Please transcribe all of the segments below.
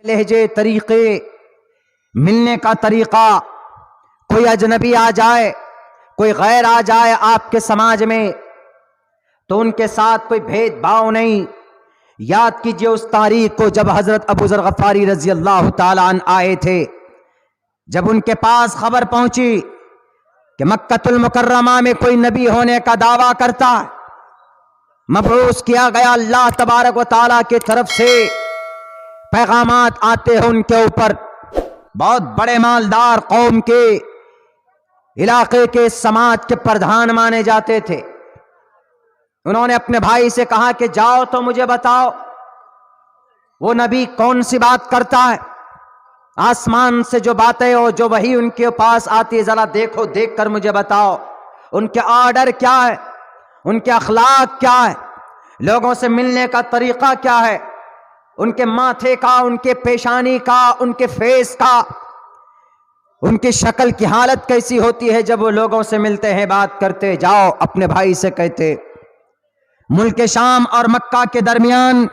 لہجے طریقے ملنے کا طریقہ، کوئی اجنبی آ جائے، کوئی غیر آ جائے آپ کے سماج میں تو ان کے ساتھ کوئی بھید بھاؤ نہیں۔ یاد کیجئے اس تاریخ کو جب حضرت ابو ذر غفاری رضی اللہ تعالیٰ عنہ آئے تھے، جب ان کے پاس خبر پہنچی کہ مکہ المکرمہ میں کوئی نبی ہونے کا دعویٰ کرتا ہے، مبعوث کیا گیا اللہ تبارک و تعالیٰ کی طرف سے، پیغامات آتے ہیں ان کے اوپر، بہت بڑے مالدار قوم کے علاقے کے سماج کے پردھان مانے جاتے تھے۔ انہوں نے اپنے بھائی سے کہا کہ جاؤ تو مجھے بتاؤ وہ نبی کون سی بات کرتا ہے، آسمان سے جو باتیں اور جو وحی ان کے پاس آتی ہے ذرا دیکھو، دیکھ کر مجھے بتاؤ ان کے آرڈر کیا ہے، ان کے اخلاق کیا ہے، لوگوں سے ملنے کا طریقہ کیا ہے، ان کے ماتھے کا، ان کے پیشانی کا، ان کے فیس کا، ان کی شکل کی حالت کیسی ہوتی ہے جب وہ لوگوں سے ملتے ہیں، بات کرتے۔ جاؤ اپنے بھائی سے کہتے۔ ملک شام اور مکہ کے درمیان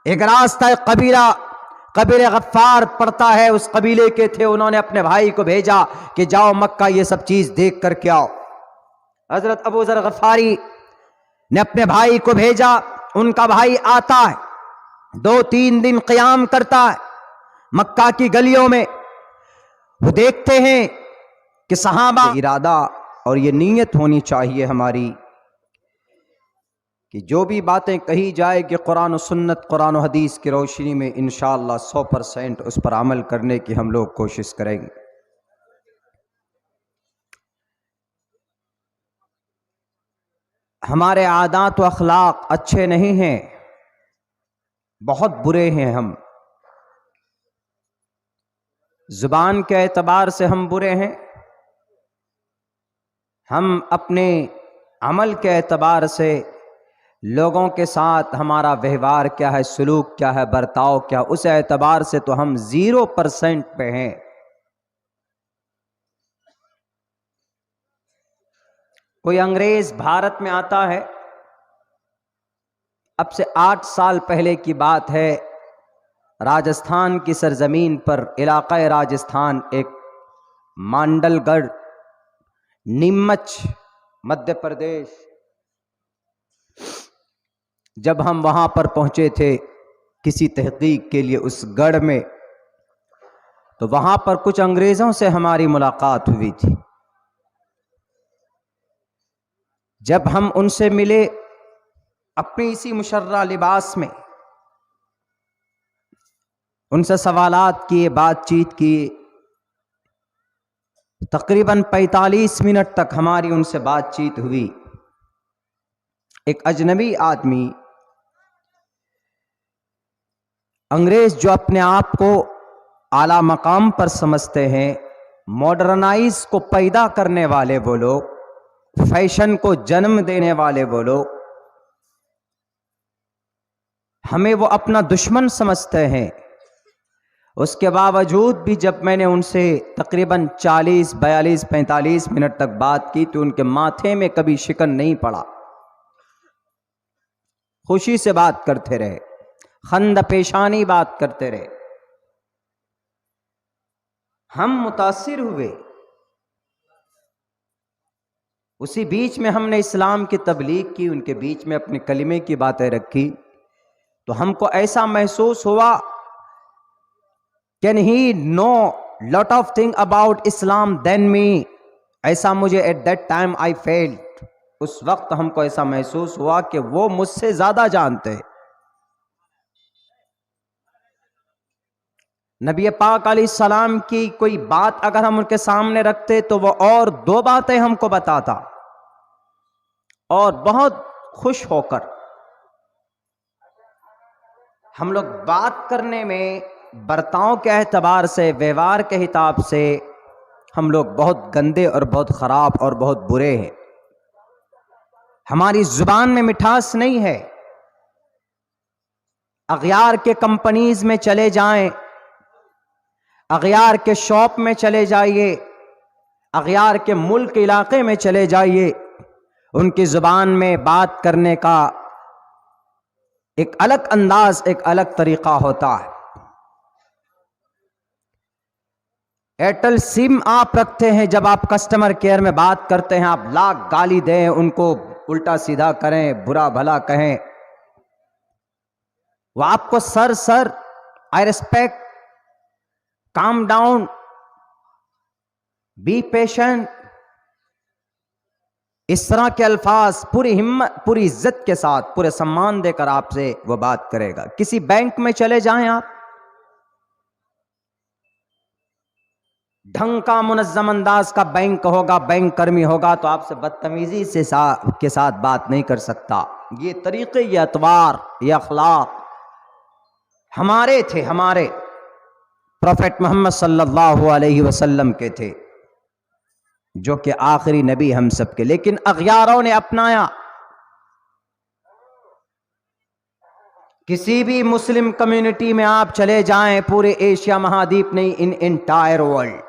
ایک راستہ قبیلہ غفار پڑتا ہے، اس قبیلے کے تھے، انہوں نے اپنے بھائی کو بھیجا کہ جاؤ مکہ یہ سب چیز دیکھ کر کے آؤ۔ حضرت ابو ذر غفاری نے اپنے بھائی کو بھیجا، ان کا بھائی آتا ہے، 2-3 دن قیام کرتا ہے مکہ کی گلیوں میں۔ وہ دیکھتے ہیں کہ صحابہ ارادہ اور یہ نیت ہونی چاہیے ہماری کہ جو بھی باتیں کہی جائے کہ قرآن و سنت، قرآن و حدیث کی روشنی میں انشاءاللہ 100% اس پر عمل کرنے کی ہم لوگ کوشش کریں گے۔ ہمارے عادات و اخلاق اچھے نہیں ہیں، بہت برے ہیں ہم، زبان کے اعتبار سے ہم برے ہیں، ہم اپنے عمل کے اعتبار سے لوگوں کے ساتھ ہمارا ویوہار کیا ہے، سلوک کیا ہے، برتاؤ کیا، اس اعتبار سے تو ہم 0% پہ ہیں۔ کوئی انگریز بھارت میں آتا ہے، اب سے 8 سال پہلے کی بات ہے، راجستھان کی سرزمین پر، علاقہ راجستھان، ایک مانڈل گڑھ، نیمچ، مدھیہ پردیش، جب ہم وہاں پر پہنچے تھے کسی تحقیق کے لیے اس گڑھ میں، تو وہاں پر کچھ انگریزوں سے ہماری ملاقات ہوئی تھی۔ جب ہم ان سے ملے اپنی اسی مشرہ لباس میں، ان سے سوالات کیے، بات چیت کی، تقریباً 45 منٹ تک ہماری ان سے بات چیت ہوئی۔ ایک اجنبی آدمی، انگریز جو اپنے آپ کو اعلیٰ مقام پر سمجھتے ہیں، ماڈرنائز کو پیدا کرنے والے وہ لوگ، فیشن کو جنم دینے والے وہ لوگ، ہمیں وہ اپنا دشمن سمجھتے ہیں۔ اس کے باوجود بھی جب میں نے ان سے تقریباً 40، 42، 45 منٹ تک بات کی تو ان کے ماتھے میں کبھی شکن نہیں پڑا، خوشی سے بات کرتے رہے، خند پیشانی بات کرتے رہے۔ ہم متاثر ہوئے، اسی بیچ میں ہم نے اسلام کی تبلیغ کی، ان کے بیچ میں اپنے کلمے کی باتیں رکھی، تو ہم کو ایسا محسوس ہوا Can he know lot of thing about Islam than me؟ ایسا مجھے at that time I felt، اس وقت ہم کو ایسا محسوس ہوا کہ وہ مجھ سے زیادہ جانتے۔ نبی پاک علیہ السلام کی کوئی بات اگر ہم ان کے سامنے رکھتے تو وہ اور 2 باتیں ہم کو بتاتا، اور بہت خوش ہو کر۔ ہم لوگ بات کرنے میں، برتاؤ کے اعتبار سے، ویوہار کے حساب سے ہم لوگ بہت گندے اور بہت خراب اور بہت برے ہیں۔ ہماری زبان میں مٹھاس نہیں ہے۔ اغیار کے کمپنیز میں چلے جائیں، اغیار کے شاپ میں چلے جائیے، اغیار کے ملک علاقے میں چلے جائیے، ان کی زبان میں بات کرنے کا ایک الگ انداز، ایک الگ طریقہ ہوتا ہے۔ ایئرٹیل سم آپ رکھتے ہیں، جب آپ کسٹمر کیئر میں بات کرتے ہیں آپ لاکھ گالی دیں، ان کو الٹا سیدھا کریں، برا بھلا کہیں، وہ آپ کو sir I respect, calm down, be patient, اس طرح کے الفاظ پوری ہمت، پوری عزت کے ساتھ، پورے سمان دے کر آپ سے وہ بات کرے گا۔ کسی بینک میں چلے جائیں آپ، ڈھنگ کا منظم انداز کا بینک ہوگا، بینک کرمی ہوگا تو آپ سے بدتمیزی کے ساتھ بات نہیں کر سکتا۔ یہ طریقے، یہ اطوار، یہ اخلاق ہمارے تھے، ہمارے پروفیٹ محمد صلی اللہ علیہ وسلم کے تھے، جو کہ آخری نبی ہم سب کے، لیکن اغیاروں نے اپنایا۔ کسی بھی مسلم کمیونٹی میں آپ چلے جائیں، پورے ایشیا مہادیپ نہیں، ان انٹائر ورلڈ،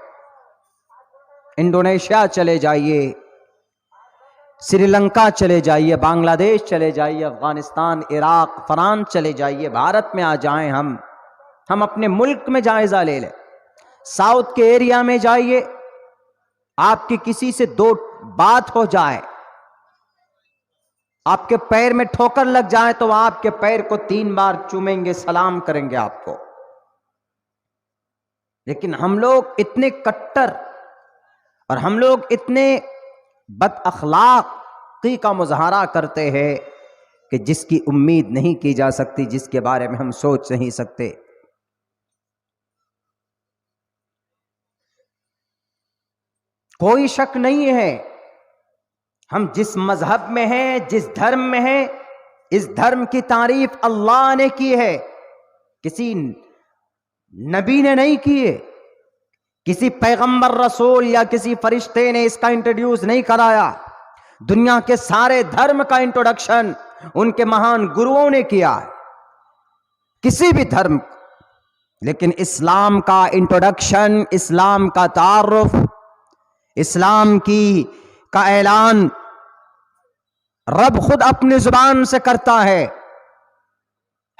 انڈونیشیا چلے جائیے، سری لنکا چلے جائیے، بنگلہ دیش چلے جائیے، افغانستان، عراق، فرانس چلے جائیے، بھارت میں آ جائیں، ہم اپنے ملک میں جائزہ لے لیں، ساؤتھ کے ایریا میں جائیے، آپ کی کسی سے دو بات ہو جائے، آپ کے پیر میں ٹھوکر لگ جائے تو آپ کے پیر کو 3 بار چومیں گے، سلام کریں گے آپ کو۔ لیکن ہم لوگ اتنے کٹر اور ہم لوگ اتنے بد اخلاقی کا مظاہرہ کرتے ہیں کہ جس کی امید نہیں کی جا سکتی، جس کے بارے میں ہم سوچ نہیں سکتے۔ کوئی شک نہیں ہے، ہم جس مذہب میں ہیں، جس دھرم میں ہیں، اس دھرم کی تعریف اللہ نے کی ہے، کسی نبی نے نہیں کی ہے، کسی پیغمبر، رسول یا کسی فرشتے نے اس کا انٹروڈیوس نہیں کرایا۔ دنیا کے سارے دھرم کا انٹروڈکشن ان کے مہان گروؤں نے کیا ہے، کسی بھی دھرم، لیکن اسلام کا انٹروڈکشن، اسلام کا تعارف، اسلام کا اعلان رب خود اپنی زبان سے کرتا ہے۔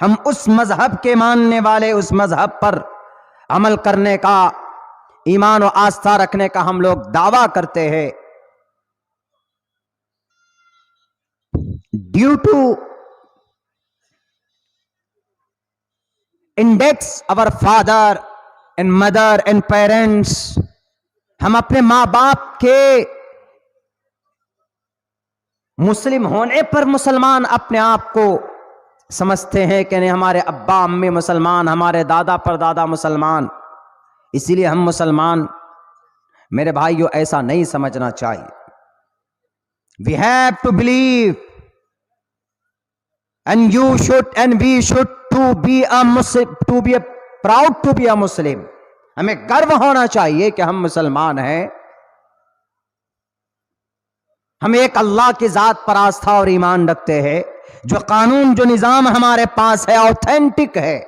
ہم اس مذہب کے ماننے والے، اس مذہب پر عمل کرنے کا، ایمان و آستھا رکھنے کا ہم لوگ دعویٰ کرتے ہیں۔ Due to index our father and mother and parents، ہم اپنے ماں باپ کے مسلم ہونے پر مسلمان اپنے آپ کو سمجھتے ہیں کہ نہیں، ہمارے ابا امی مسلمان، ہمارے دادا پر دادا مسلمان، اسی لیے ہم مسلمان۔ میرے بھائیو، ایسا نہیں سمجھنا چاہیے۔ We have to believe and you should and we should to be a Muslim, to be proud to be a Muslim۔ ہمیں گرو ہونا چاہیے کہ ہم مسلمان ہیں، ہم ایک اللہ کی ذات پر آستھا اور ایمان رکھتے ہیں، جو قانون، جو نظام ہمارے پاس ہے اوتھینٹک ہے۔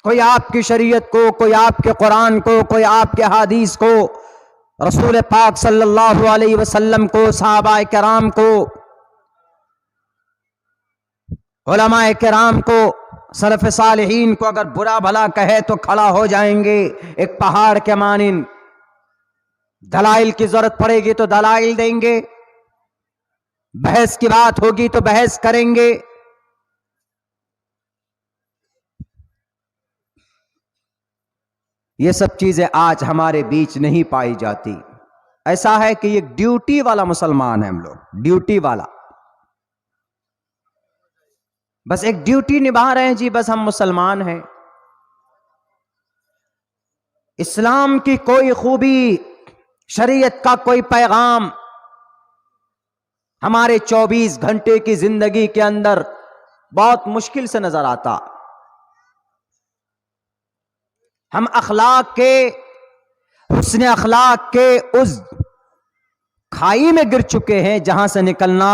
کوئی آپ کی شریعت کو، کوئی آپ کے قرآن کو، کوئی آپ کے حدیث کو، رسول پاک صلی اللہ علیہ وسلم کو، صحابہ کرام کو، علماء کرام کو، سلف صالحین کو اگر برا بھلا کہے تو کھڑا ہو جائیں گے ایک پہاڑ کے مانند۔ دلائل کی ضرورت پڑے گی تو دلائل دیں گے، بحث کی بات ہوگی تو بحث کریں گے۔ یہ سب چیزیں آج ہمارے بیچ نہیں پائی جاتی۔ ایسا ہے کہ یہ ڈیوٹی والا مسلمان ہے، ہم لوگ ڈیوٹی والا، بس ایک ڈیوٹی نبھا رہے ہیں، جی بس ہم مسلمان ہیں۔ اسلام کی کوئی خوبی، شریعت کا کوئی پیغام ہمارے 24 گھنٹے کی زندگی کے اندر بہت مشکل سے نظر آتا۔ ہم اخلاق کے، حسن اخلاق کے اس کھائی میں گر چکے ہیں جہاں سے نکلنا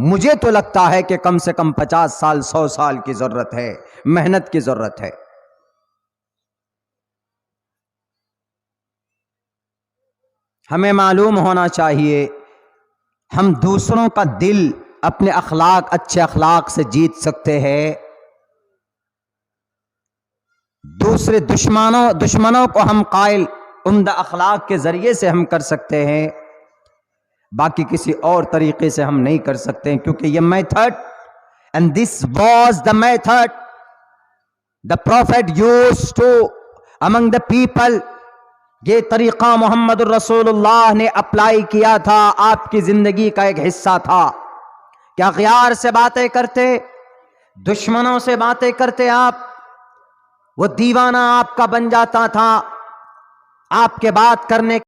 مجھے تو لگتا ہے کہ کم سے کم 50 سال 100 سال کی ضرورت ہے، محنت کی ضرورت ہے۔ ہمیں معلوم ہونا چاہیے ہم دوسروں کا دل اپنے اخلاق، اچھے اخلاق سے جیت سکتے ہیں، دوسرے دشمنوں کو ہم قائل عمدہ اخلاق کے ذریعے سے ہم کر سکتے ہیں، باقی کسی اور طریقے سے ہم نہیں کر سکتے ہیں، کیونکہ یہ method and this was the method the prophet used to among the people. یہ طریقہ محمد الرسول اللہ نے اپلائی کیا تھا، آپ کی زندگی کا ایک حصہ تھا. کیا غیار سے باتیں کرتے، دشمنوں سے باتیں کرتے آپ، وہ دیوانہ آپ کا بن جاتا تھا، آپ کے بات کرنے